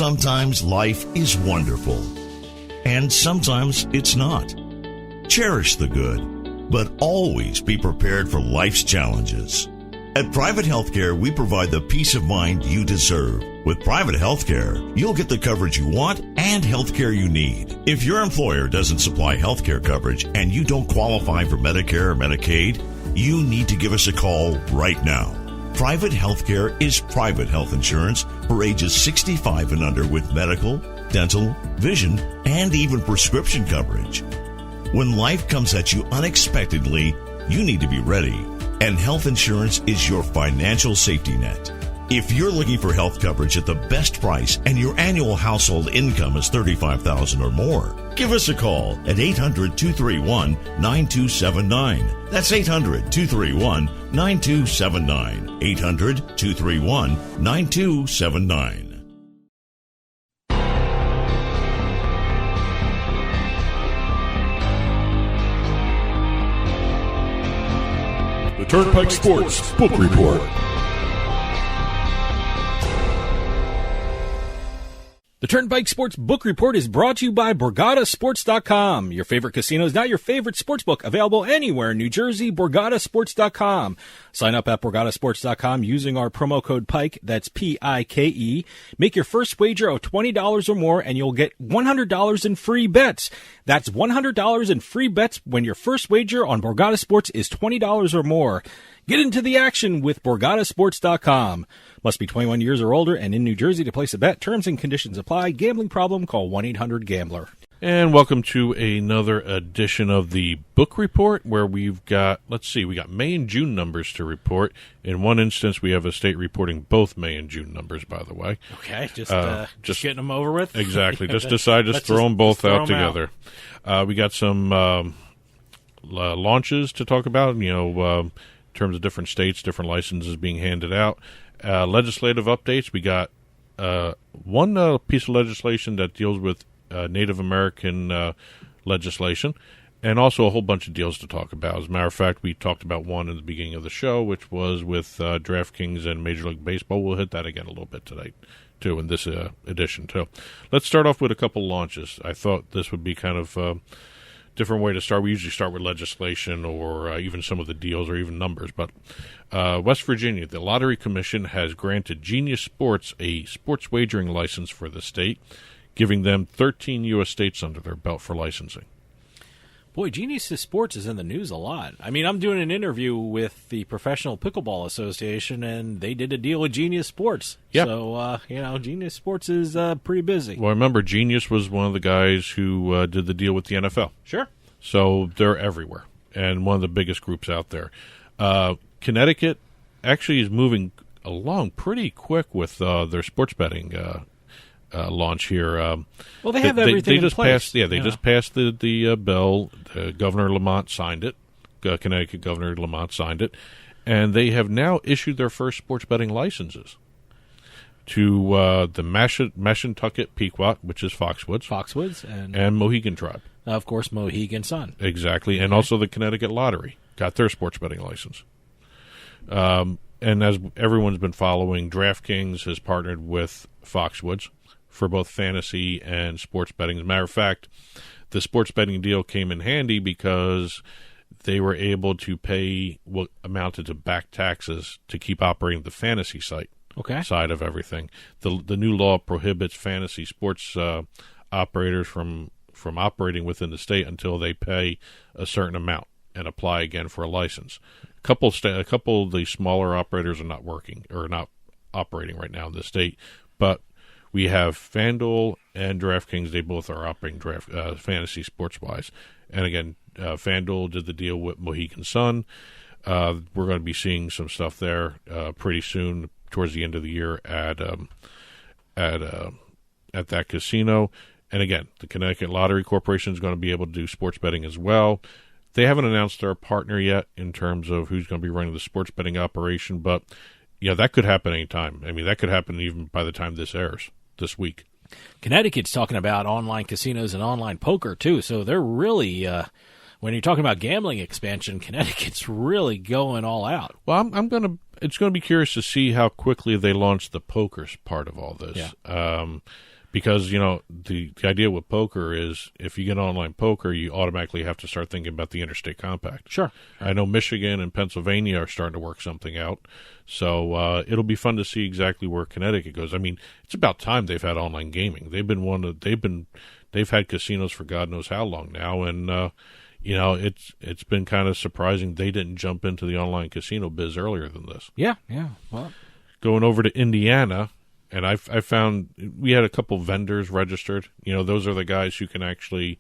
Sometimes life is wonderful, and sometimes it's not. Cherish the good, but always be prepared for life's challenges. At Private Healthcare, we provide the peace of mind you deserve. With Private Healthcare, you'll get the coverage you want and healthcare you need. If your employer doesn't supply healthcare coverage and you don't qualify for Medicare or Medicaid, you need to give us a call right now. Private Healthcare is private health insurance for ages 65 and under with medical, dental, vision, and even prescription coverage. When life comes at you unexpectedly, you need to be ready. And health insurance is your financial safety net. If you're looking for health coverage at the best price and your annual household income is $35,000 or more, give us a call at 800-231-9279. That's 800-231-9279. 800-231-9279. The Turnpike Sports Book Report. The Turnpike Sports Book Report is brought to you by BorgataSports.com. Your favorite casino is now your favorite sportsbook. Available anywhere in New Jersey, BorgataSports.com. Sign up at BorgataSports.com using our promo code PIKE, that's P-I-K-E. Make your first wager of $20 or more and you'll get $100 in free bets. That's $100 in free bets when your first wager on Borgata Sports is $20 or more. Get into the action with BorgataSports.com. Must be 21 years or older and in New Jersey to place a bet. Terms and conditions apply. Gambling problem? Call 1-800-GAMBLER. And welcome to another edition of the Book Report, where we've got, we got May and June numbers to report. In one instance, we have a state reporting both May and June numbers, by the way. Okay, just getting them over with? Exactly. Just throw them both out together. We got some launches to talk about, in terms of different states, different licenses being handed out. Legislative updates. We got one piece of legislation that deals with Native American legislation, and also a whole bunch of deals to talk about. As a matter of fact, we talked about one in the beginning of the show, which was with DraftKings and Major League Baseball. We'll hit that again a little bit today, too, in this edition, too. Let's start off with a couple launches. I thought this would be kind of a different way to start. We usually start with legislation or even some of the deals or even numbers. But West Virginia, the Lottery Commission has granted Genius Sports a sports wagering license for the state, giving them 13 U.S. states under their belt for licensing. Boy, Genius Sports is in the news a lot. I mean, I'm doing an interview with the Professional Pickleball Association, and they did a deal with Genius Sports. Yeah. So, Genius Sports is pretty busy. Well, remember, Genius was one of the guys who did the deal with the NFL. Sure. So they're everywhere, and one of the biggest groups out there. Connecticut actually is moving along pretty quick with their sports betting launch here. Well, they have everything in place. Just passed the bill. Governor Lamont signed it. Connecticut Governor Lamont signed it. And they have now issued their first sports betting licenses to the Mashantucket Pequot, which is Foxwoods. And Mohegan Tribe. Of course, Mohegan Sun. Exactly. And also the Connecticut Lottery got their sports betting license. And as everyone's been following, DraftKings has partnered with Foxwoods for both fantasy and sports betting. As a matter of fact, the sports betting deal came in handy because they were able to pay what amounted to back taxes to keep operating the fantasy side of everything. The new law prohibits fantasy sports operators from operating within the state until they pay a certain amount and apply again for a license. A couple of the smaller operators are not working or not operating right now in the state, but we have FanDuel and DraftKings. They both are operating fantasy sports-wise. And again, FanDuel did the deal with Mohegan Sun. We're going to be seeing some stuff there pretty soon towards the end of the year at that casino. And again, the Connecticut Lottery Corporation is going to be able to do sports betting as well. They haven't announced their partner yet in terms of who's going to be running the sports betting operation, but yeah, that could happen anytime. I mean, that could happen even by the time this airs this week. Connecticut's talking about online casinos and online poker, too, so they're really when you're talking about gambling expansion, Connecticut's really going all out. Well, it's going to be curious to see how quickly they launch the poker part of all this. Yeah. Because, the idea with poker is if you get online poker, you automatically have to start thinking about the interstate compact. Sure. I know Michigan and Pennsylvania are starting to work something out. So it'll be fun to see exactly where Connecticut goes. I mean, it's about time they've had online gaming. They've had casinos for God knows how long now, and it's been kind of surprising they didn't jump into the online casino biz earlier than this. Yeah. Well, going over to Indiana. And I found we had a couple vendors registered. Those are the guys who can actually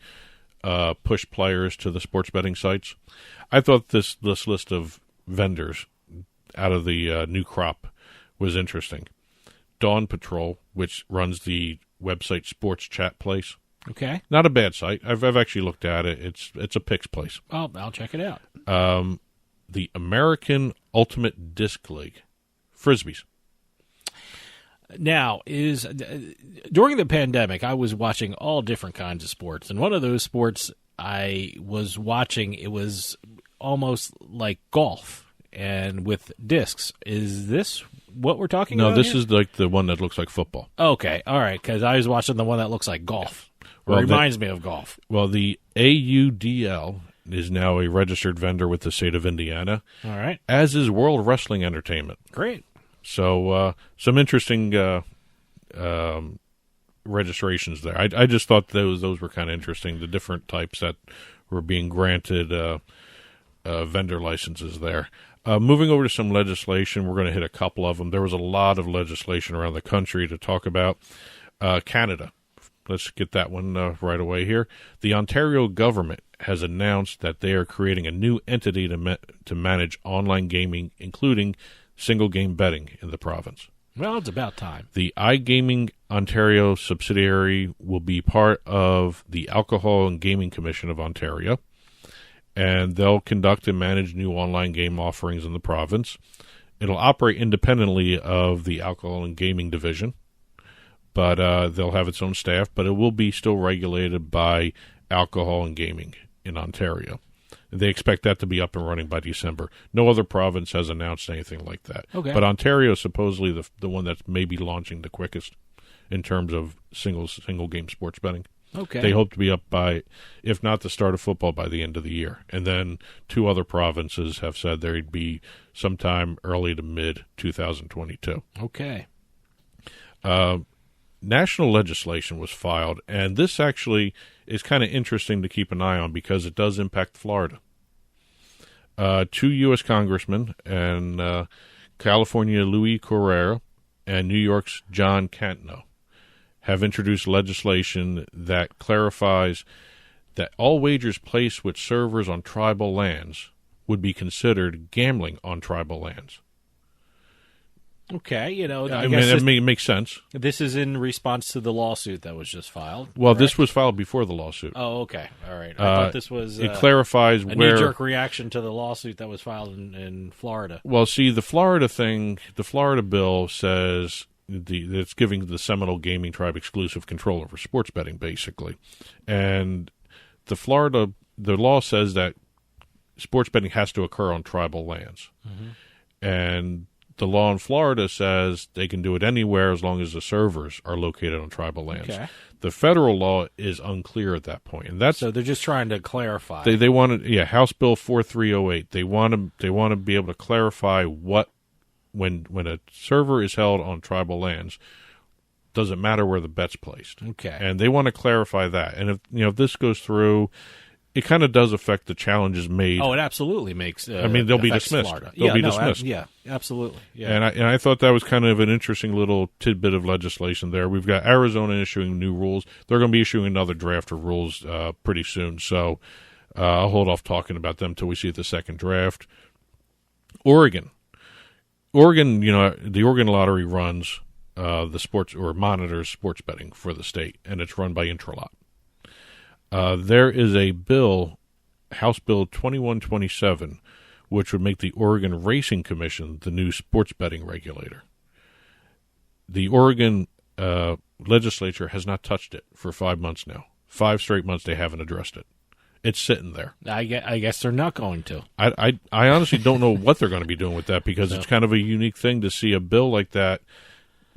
push players to the sports betting sites. I thought this list of vendors out of the new crop was interesting. Dawn Patrol, which runs the website Sports Chat Place. Okay. Not a bad site. I've actually looked at it. It's a picks place. Oh, I'll check it out. The American Ultimate Disc League. Frisbees. Now, during the pandemic, I was watching all different kinds of sports, and one of those sports I was watching, it was almost like golf, and with discs. Is this what we're talking about? No, this is like the one that looks like football. Okay, all right, because I was watching the one that looks like golf. Well, it reminds me of golf. Well, the AUDL is now a registered vendor with the state of Indiana. All right. As is World Wrestling Entertainment. Great. So some interesting registrations there. I just thought those were kind of interesting, the different types that were being granted vendor licenses there. Moving over to some legislation, we're going to hit a couple of them. There was a lot of legislation around the country to talk about. Canada. Let's get that one right away here. The Ontario government has announced that they are creating a new entity to manage online gaming, including single-game betting in the province. Well, it's about time. The iGaming Ontario subsidiary will be part of the Alcohol and Gaming Commission of Ontario, and they'll conduct and manage new online game offerings in the province. It'll operate independently of the Alcohol and Gaming Division, but they'll have its own staff, but it will be still regulated by Alcohol and Gaming in Ontario. They expect that to be up and running by December. No other province has announced anything like that. Okay. But Ontario is supposedly the one that's maybe launching the quickest in terms of single game sports betting. Okay. They hope to be up by, if not the start of football, by the end of the year. And then 2 other provinces have said they'd be sometime early to mid 2022. Okay. National legislation was filed, and this actually is kind of interesting to keep an eye on because it does impact Florida. 2 U.S. congressmen, and California Louis Correa and New York's John Cantno, have introduced legislation that clarifies that all wagers placed with servers on tribal lands would be considered gambling on tribal lands. Okay, I mean, it makes sense. This is in response to the lawsuit that was just filed. Well, correct? This was filed before the lawsuit. Oh, okay. All right. I thought this was it clarifies a where knee-jerk reaction to the lawsuit that was filed in Florida. Well, see, the Florida bill says it's giving the Seminole Gaming Tribe exclusive control over sports betting, basically. And the law says that sports betting has to occur on tribal lands. Mm-hmm. And the law in Florida says they can do it anywhere as long as the servers are located on tribal lands. Okay. The federal law is unclear at that point, and that's so they're just trying to clarify. They want to, House Bill 4308. They want to be able to clarify what when a server is held on tribal lands, doesn't matter where the bet's placed. Okay, and they want to clarify that. And if this goes through, it kind of does affect the challenges made. Oh, it absolutely makes. I mean, they'll be dismissed. Florida. They'll be dismissed. Yeah, absolutely. Yeah. And I thought that was kind of an interesting little tidbit of legislation there. We've got Arizona issuing new rules. They're going to be issuing another draft of rules pretty soon. So I'll hold off talking about them until we see the second draft. Oregon, the Oregon Lottery runs the sports or monitors sports betting for the state, and it's run by Intralot. There is a bill, House Bill 2127, which would make the Oregon Racing Commission the new sports betting regulator. The Oregon legislature has not touched it for 5 months now. 5 straight months they haven't addressed it. It's sitting there. I guess they're not going to. I honestly don't know what they're going to be doing with that because it's kind of a unique thing to see a bill like that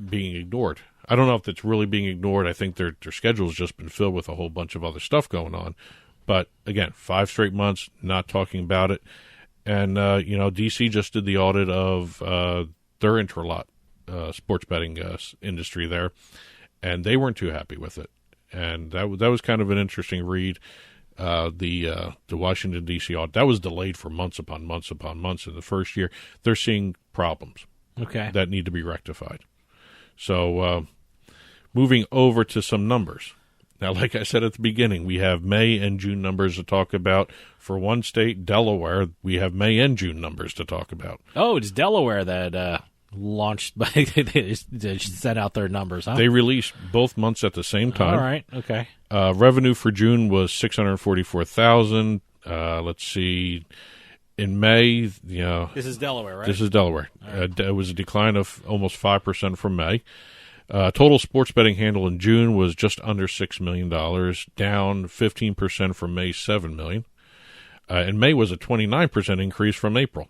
being ignored. I don't know if it's really being ignored. I think their schedule's just been filled with a whole bunch of other stuff going on. But, again, 5 straight months not talking about it. And, D.C. just did the audit of their interlot sports betting industry there, and they weren't too happy with it. And that was kind of an interesting read. The Washington, D.C. audit, that was delayed for months upon months upon months in the first year. They're seeing problems that need to be rectified. So moving over to some numbers. Now, like I said at the beginning, we have May and June numbers to talk about. For one state, Delaware, we have May and June numbers to talk about. Oh, it's Delaware that launched by they set out their numbers, huh? They released both months at the same time. All right, okay. Revenue for June was $644,000. Let's see. In May, this is Delaware, right? This is Delaware. Right. It was a decline of almost 5% from May. Total sports betting handle in June was just under $6 million, down 15% from May's $7 million. And May was a 29% increase from April.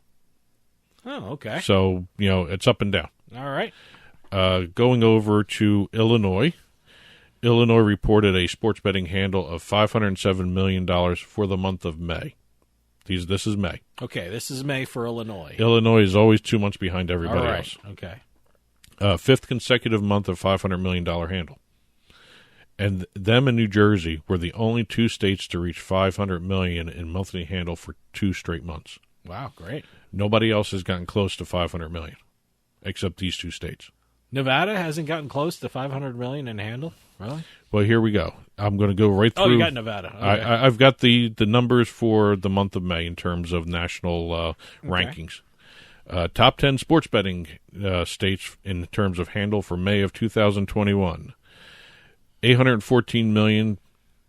Oh, okay. So, it's up and down. All right. Going over to Illinois. Illinois reported a sports betting handle of $507 million for the month of May. This is May. Okay, this is May for Illinois. Illinois is always 2 months behind everybody else. Okay. Fifth consecutive month of $500 million handle. And them and New Jersey were the only 2 states to reach $500 million in monthly handle for 2 straight months. Wow, great. Nobody else has gotten close to $500 million except these 2 states. Nevada hasn't gotten close to $500 million in handle? Really? Well, here we go. I'm going to go right through. Oh, you got Nevada. Okay. I've got the numbers for the month of May in terms of national rankings. Top 10 sports betting states in terms of handle for May of 2021. $814 million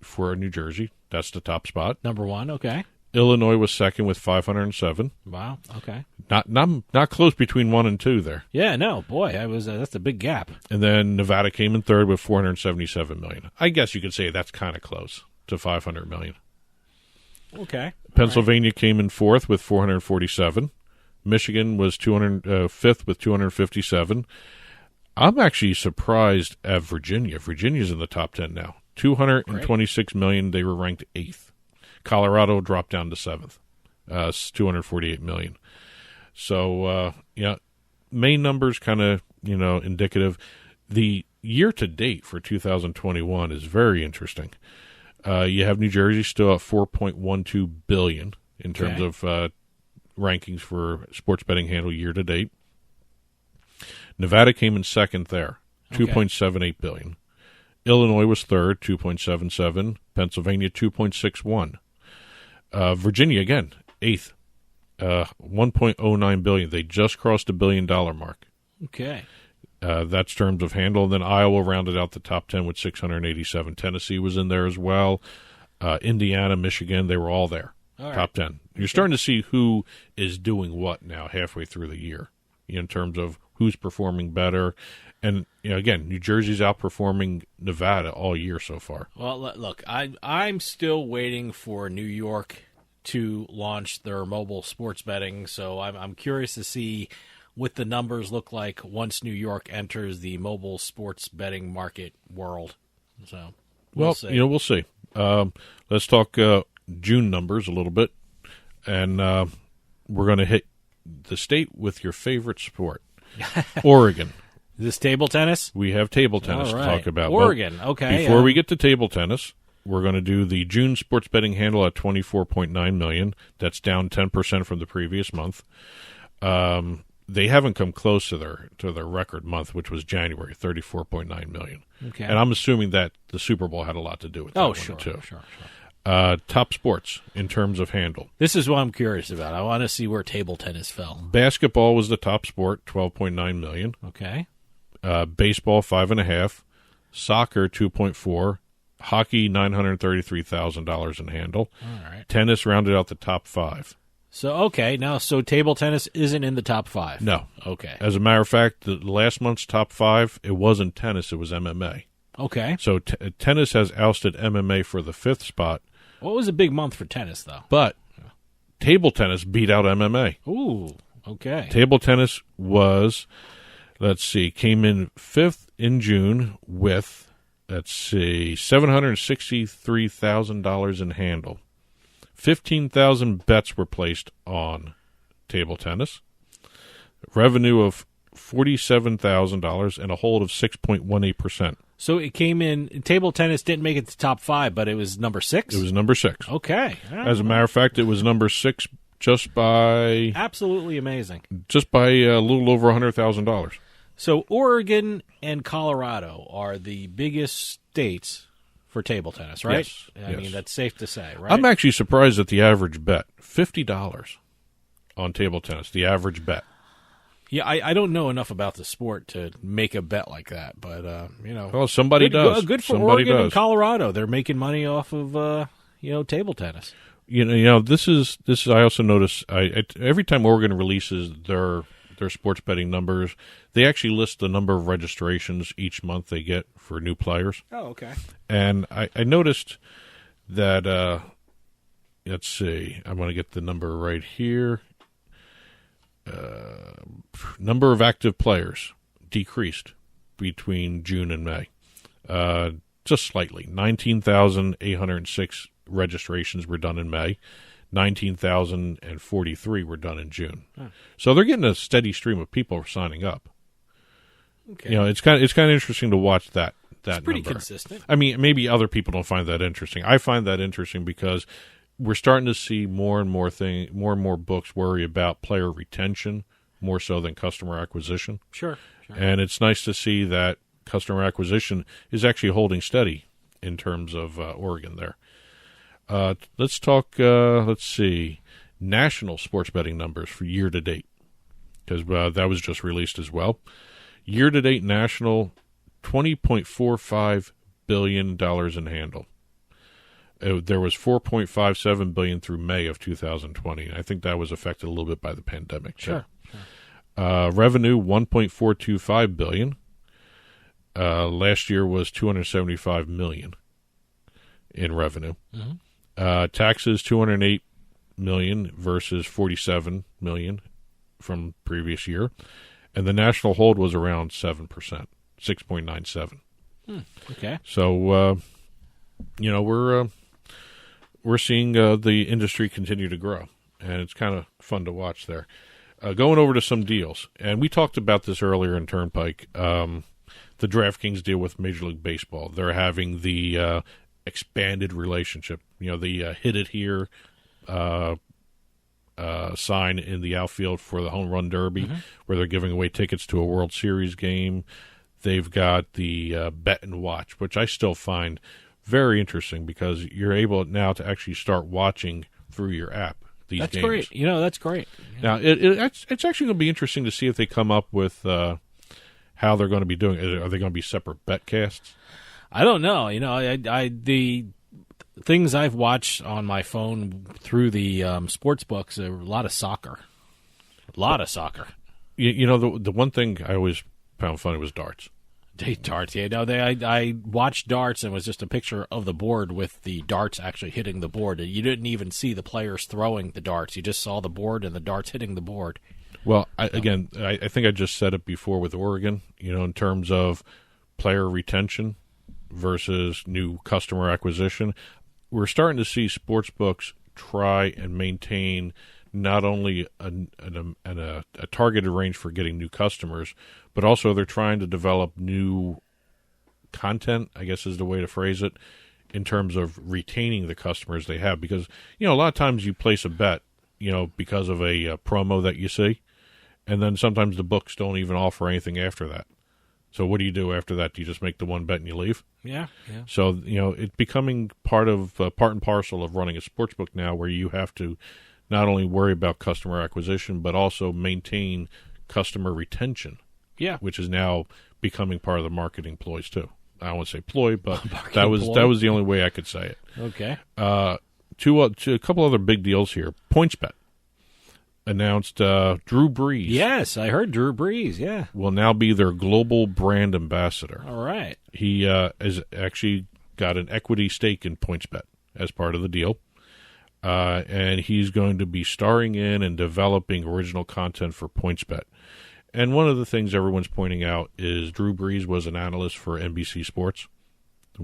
for New Jersey. That's the top spot. Number 1, okay. Illinois was second with 507. Wow, okay. Not close between 1 and 2 there. Yeah, no, boy, that's a big gap. And then Nevada came in third with 477 million. I guess you could say that's kind of close to 500 million. Okay. Pennsylvania came in fourth with 447. Michigan was 5th with 257. I'm actually surprised at Virginia. Virginia's in the top 10 now. 226 million. They were ranked 8th. Colorado dropped down to 7th. 248 million. So, May numbers kind of, indicative. The year-to-date for 2021 is very interesting. You have New Jersey still at $4.12 billion in terms of rankings for sports betting handle year-to-date. Nevada came in second there, $2.78 billion. Illinois was third, $2.77. Pennsylvania, $2.61. Virginia, again, 8th, $1.09 billion. They just crossed $1 billion mark. Okay. That's terms of handle. And then Iowa rounded out the top 10 with 687. Tennessee was in there as well. Indiana, Michigan, they were all there. All right. Top 10. You're starting to see who is doing what now halfway through the year in terms of who's performing better. And, again, New Jersey's outperforming Nevada all year so far. Well, look, I'm still waiting for New York to launch their mobile sports betting, so I'm curious to see what the numbers look like once New York enters the mobile sports betting market world. So we'll see. We'll see. Let's talk June numbers a little bit, and we're going to hit the state with your favorite sport, Oregon. Is this table tennis? We have table tennis to talk about. Oregon, well, okay. Before we get to table tennis, we're going to do the June sports betting handle at $24.9 million. That's down 10% from the previous month. They haven't come close to their record month, which was January, $34.9 million. Okay. And I'm assuming that the Super Bowl had a lot to do with that one, too. Sure. Top sports in terms of handle. This is what I'm curious about. I want to see where table tennis fell. Basketball was the top sport, $12.9 million. Okay. Baseball, 5.5. Soccer, 2.4. Hockey, $933,000 in handle. All right. Tennis rounded out the top 5. So table tennis isn't in the top 5. No. Okay. As a matter of fact, the last month's top 5, it wasn't tennis, it was MMA. Okay. So tennis has ousted MMA for the 5th spot, What was a big month for tennis, though? But table tennis beat out MMA. Ooh, okay. Table tennis was, came in 5th in June with, $763,000 in handle. 15,000 bets were placed on table tennis. Revenue of $47,000 and a hold of 6.18%. So it came in, table tennis didn't make it to top 5, but it was number 6? It was number 6. Okay. As a matter of fact, it was number 6 just by... Absolutely amazing. Just by a little over $100,000. So Oregon and Colorado are the biggest states for table tennis, right? Yes. I mean, that's safe to say, right? I'm actually surprised at the average bet. $50 on table tennis, the average bet. Yeah, I don't know enough about the sport to make a bet like that, but, Well, somebody does. Good for somebody Oregon does. and Colorado. They're making money off of, table tennis. This is. I also notice. Every time Oregon releases their sports betting numbers, they actually list the number of registrations each month they get for new players. Oh, okay. And I noticed that. Let's see. I'm going to get the number right here. Number of active players decreased between June and May, just slightly. 19,806 registrations were done in May. 19,043 were done in June. Huh. So they're getting a steady stream of people signing up. Okay. It's kind of interesting to watch that. It's pretty number. consistent. I mean, maybe other people don't find that interesting. I find that interesting because we're starting to see more and more books worry about player retention more so than customer acquisition. Sure. And it's nice to see that customer acquisition is actually holding steady in terms of Oregon there. Let's talk, national sports betting numbers for year-to-date, because that was just released as well. Year-to-date national, $20.45 billion in handle. There was $4.57 billion through May of 2020. I think that was affected a little bit by the pandemic. Sure. Revenue, $1.425 billion. Last year was $275 million in revenue. Mm-hmm. Taxes, $208 million versus $47 million from previous year. And the national hold was around 7%, 6.97. Okay. So, we're seeing the industry continue to grow, and it's kind of fun to watch there. Going over to some deals, and we talked about this earlier in Turnpike, the DraftKings deal with Major League Baseball. They're having the expanded relationship, the hit it here sign in the outfield for the home run derby, where they're giving away tickets to a World Series game. They've got the bet and watch, which I still find very interesting because you're able now to actually start watching through your app these That's games. great. That's great. Now, it's actually going to be interesting to see if they come up with how they're going to be doing it. Are they going to be separate betcasts? I don't know. The things I've watched on my phone through the sports books are a lot of soccer. The one thing I always found funny was darts. Darts, yeah. No, I watched darts and it was just a picture of the board with the darts actually hitting the board. You didn't even see the players throwing the darts. You just saw the board and the darts hitting the board. Well, I think I just said it before with Oregon, in terms of player retention versus new customer acquisition. We're starting to see sports books try and maintain not only a targeted range for getting new customers, but also they're trying to develop new content, I guess is the way to phrase it, in terms of retaining the customers they have. Because, a lot of times you place a bet, because of a promo that you see, and then sometimes the books don't even offer anything after that. So what do you do after that? Do you just make the one bet and you leave? Yeah. So, it's becoming part and parcel of running a sports book now, where you have to not only worry about customer acquisition, but also maintain customer retention. Yeah, which is now becoming part of the marketing ploys too. I don't want to say ploy, but that was the only way I could say it. Okay. A couple other big deals here. PointsBet announced Drew Brees. Yes, I heard Drew Brees. Yeah, will now be their global brand ambassador. All right. He has actually got an equity stake in PointsBet. as part of the deal. And he's going to be starring in and developing original content for PointsBet. And one of the things everyone's pointing out is Drew Brees was an analyst for NBC Sports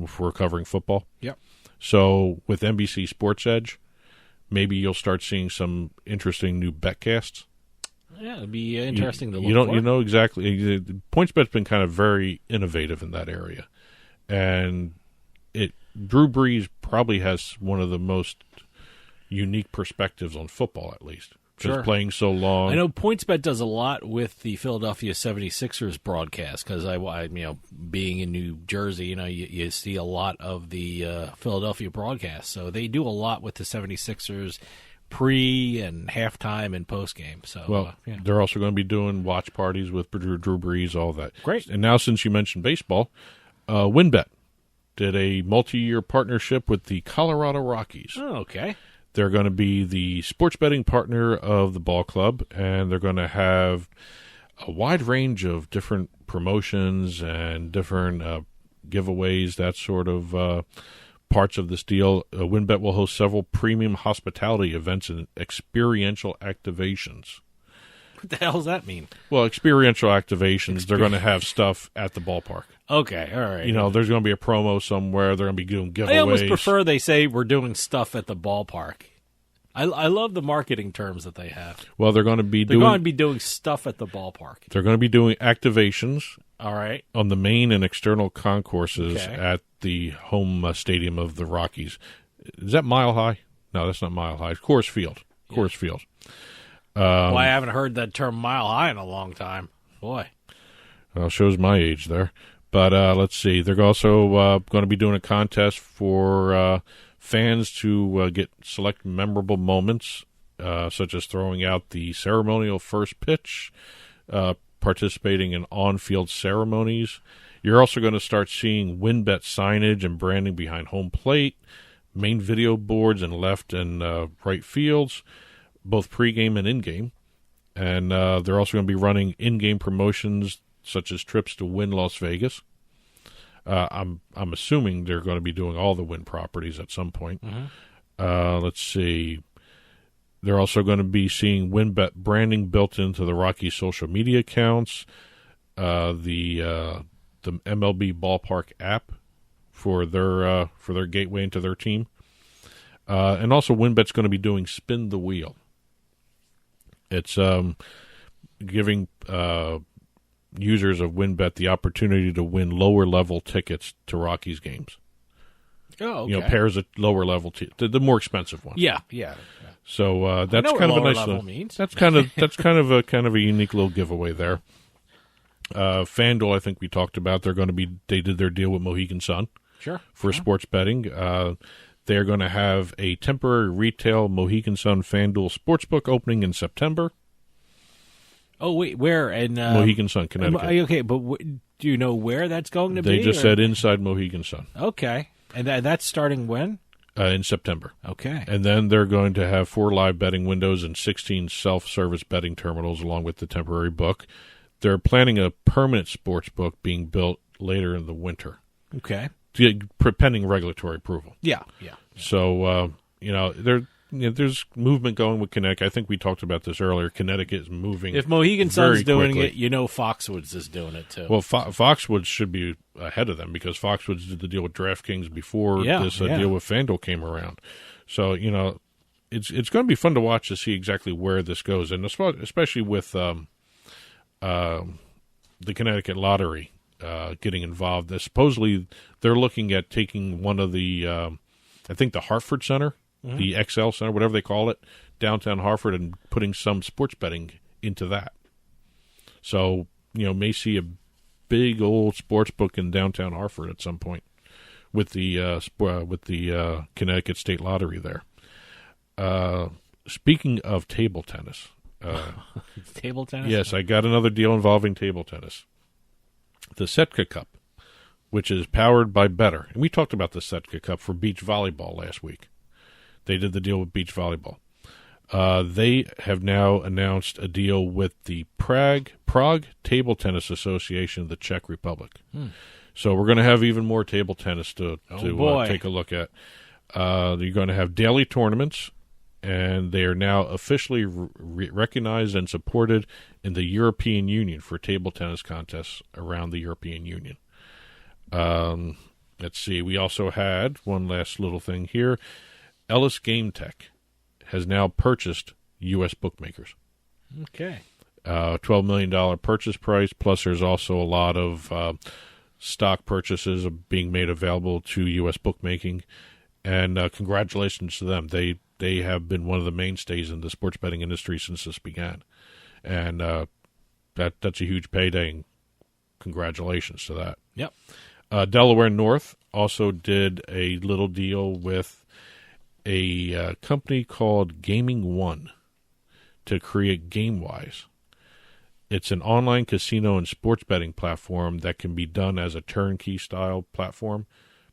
for covering football. Yep. So with NBC Sports Edge, maybe you'll start seeing some interesting new betcasts. Yeah, it'd be interesting to look for. You know exactly. PointsBet's been kind of very innovative in that area. And Drew Brees probably has one of the most unique perspectives on football, at least. Just playing so long. I know PointsBet does a lot with the Philadelphia 76ers broadcast because being in New Jersey, you see a lot of the Philadelphia broadcast. So they do a lot with the 76ers pre and halftime and post game. So they're also going to be doing watch parties with Drew Brees, all that. Great. And now, since you mentioned baseball, WynnBET did a multi-year partnership with the Colorado Rockies. Oh, okay. They're going to be the sports betting partner of the ball club, and they're going to have a wide range of different promotions and different giveaways, that sort of parts of this deal. WynnBET will host several premium hospitality events and experiential activations. What the hell does that mean? Well, experiential activations, they're going to have stuff at the ballpark. Okay, all right. There's going to be a promo somewhere. They're going to be doing giveaways. I almost prefer they say we're doing stuff at the ballpark. I love the marketing terms that they have. Well, they're going to be doing stuff at the ballpark. They're going to be doing activations. All right. On the main and external concourses at the home stadium of the Rockies. Is that Mile High? No, that's not Mile High. It's Coors Field. Coors Field. I haven't heard that term Mile High in a long time. Boy. Well, shows my age there. But let's see. They're also going to be doing a contest for fans to get select memorable moments, such as throwing out the ceremonial first pitch, participating in on-field ceremonies. You're also going to start seeing WynnBET signage and branding behind home plate, main video boards in left and right fields, both pregame and in-game. And they're also going to be running in-game promotions such as trips to Wynn Las Vegas. I'm assuming they're going to be doing all the Wynn properties at some point. Mm-hmm. Let's see. They're also going to be seeing WynnBET branding built into the Rockies social media accounts, the MLB Ballpark app for their gateway into their team, and also WynnBET's going to be doing Spin the Wheel. It's giving users of WynnBET the opportunity to win lower level tickets to Rockies games. Oh, okay. Pairs of lower level the more expensive ones. Yeah. So that's kind of a nice little. That's kind of a unique little giveaway there. FanDuel, I think we talked about. They did their deal with Mohegan Sun. Sure. For sports betting. They're going to have a temporary retail Mohegan Sun FanDuel Sportsbook opening in September. Oh, wait, where? In Mohegan Sun, Connecticut. Okay, but do you know where that's going to be? They just said inside Mohegan Sun. Okay. And that's starting when? In September. Okay. And then they're going to have 4 live betting windows and 16 self-service betting terminals along with the temporary book. They're planning a permanent sports book being built later in the winter. Okay. Pending regulatory approval. Yeah. So, there's movement going with Connecticut. I think we talked about this earlier. Connecticut is moving. If Mohegan Sun's doing quickly. it, Foxwoods is doing it too. Well, Foxwoods should be ahead of them because Foxwoods did the deal with DraftKings before this deal with FanDuel came around. So, it's going to be fun to watch to see exactly where this goes, and especially with the Connecticut Lottery getting involved. Supposedly, they're looking at taking one of the, I think the Hartford Center, mm-hmm. the XL Center, whatever they call it, downtown Hartford, and putting some sports betting into that. So, may see a big old sports book in downtown Hartford at some point with the Connecticut State Lottery there. Speaking of table tennis. Table tennis? Yes, I got another deal involving table tennis. The Setka Cup, which is powered by Better. And we talked about the Setka Cup for beach volleyball last week. They did the deal with beach volleyball. They have now announced a deal with the Prague Table Tennis Association of the Czech Republic. So we're going to have even more table tennis to take a look at. You're going to have daily tournaments, and they are now officially recognized and supported in the European Union for table tennis contests around the European Union. Let's see. We also had one last little thing here. Ellis Game Tech has now purchased U.S. bookmakers. Okay. $12 million purchase price, plus there's also a lot of stock purchases being made available to U.S. bookmaking. And congratulations to them. They have been one of the mainstays in the sports betting industry since this began. And that's a huge payday, and congratulations to that. Yep. Delaware North also did a little deal with a company called Gaming One to create GameWise. It's an online casino and sports betting platform that can be done as a turnkey style platform.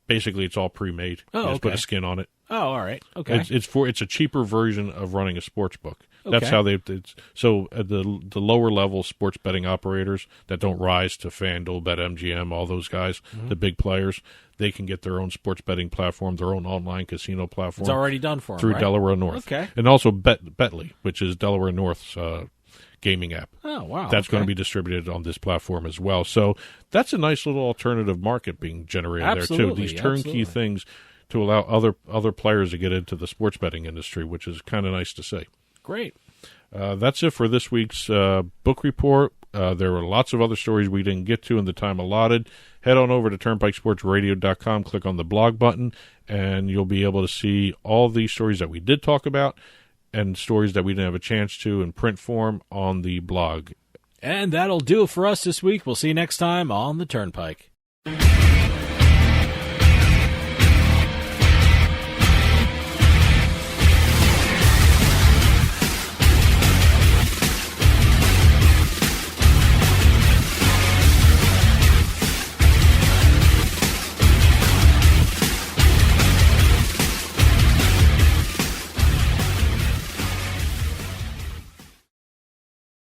Basically, it's all pre-made. Oh, you just okay. put a skin on it. Oh, all right. Okay. It's a cheaper version of running a sports book. Okay. That's how the lower level sports betting operators that don't rise to FanDuel, BetMGM, all those guys, the big players, they can get their own sports betting platform, their own online casino platform. It's already done for them, through right? Delaware North. Okay. And also Betly, which is Delaware North's gaming app. Oh, wow. That's going to be distributed on this platform as well. So that's a nice little alternative market being generated there too. These turnkey things to allow other players to get into the sports betting industry, which is kind of nice to see. Great. That's it for this week's book report. There were lots of other stories we didn't get to in the time allotted. Head on over to turnpikesportsradio.com, click on the blog button, and you'll be able to see all these stories that we did talk about and stories that we didn't have a chance to in print form on the blog. And that'll do it for us this week. We'll see you next time on the Turnpike.